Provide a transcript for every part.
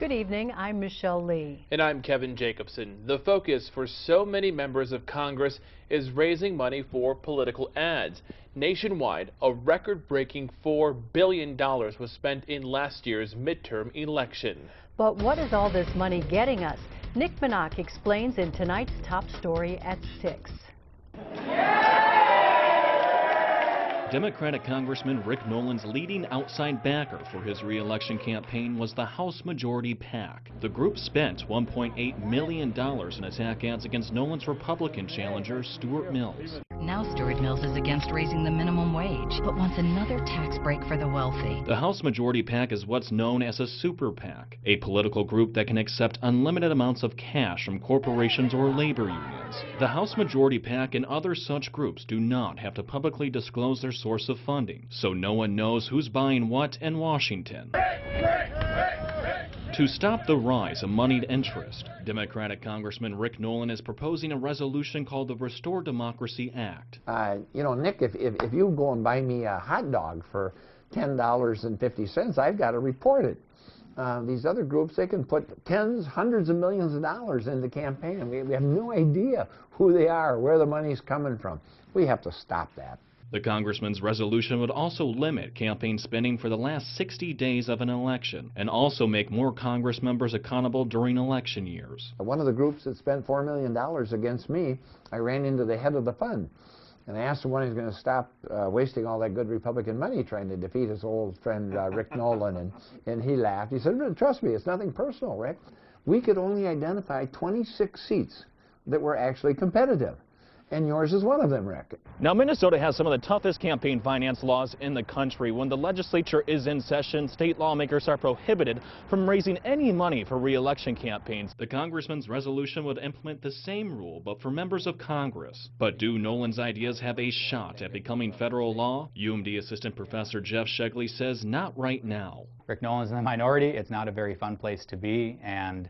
Good evening, I'm Michelle Lee. And I'm Kevin Jacobson. The focus for so many members of Congress is raising money for political ads. Nationwide, a record-breaking $4 billion was spent in last year's midterm election. But what is all this money getting us? Nick Minock explains in tonight's top story at 6. Democratic Congressman Rick Nolan's leading outside backer for his re-election campaign was the House Majority PAC. The group spent $1.8 million in attack ads against Nolan's Republican challenger, Stuart Mills. Now Stuart Mills is against raising the minimum wage, but wants another tax break for the wealthy. The House Majority PAC is what's known as a super PAC, a political group that can accept unlimited amounts of cash from corporations or labor unions. The House Majority PAC and other such groups do not have to publicly disclose their source of funding, so no one knows who's buying what in Washington. To stop the rise of moneyed interest, Democratic Congressman Rick Nolan is proposing a resolution called the Restore Democracy Act. Nick, if you go and buy me a hot dog for $10.50, I've got to report it. These other groups, they can put tens, hundreds of millions of dollars into campaign. We have no idea who they are, where the money's coming from. We have to stop that. The congressman's resolution would also limit campaign spending for the last 60 days of an election and also make more Congress members accountable during election years. One of the groups that spent $4 million against me, I ran into the head of the fund. And I asked him when he's going to stop wasting all that good Republican money trying to defeat his old friend Rick Nolan, and he laughed. He said, "Trust me, it's nothing personal, Rick. We could only identify 26 seats that were actually competitive. And yours is one of them, Rick." Now, Minnesota has some of the toughest campaign finance laws in the country. When the legislature is in session, state lawmakers are prohibited from raising any money for re-election campaigns. The congressman's resolution would implement the same rule, but for members of Congress. But do Nolan's ideas have a shot at becoming federal law? UMD Assistant Professor Jeff Shegley says not right now. Rick Nolan's in the minority. It's not a very fun place to be, and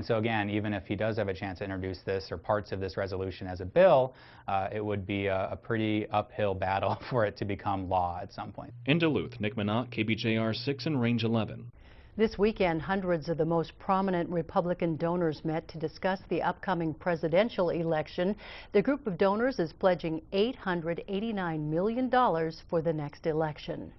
so again, even if he does have a chance to introduce this or parts of this resolution as a bill, it would be a pretty uphill battle for it to become law at some point. In Duluth, Nick Minock, KBJR 6 and Range 11. This weekend, hundreds of the most prominent Republican donors met to discuss the upcoming presidential election. The group of donors is pledging $889 million for the next election.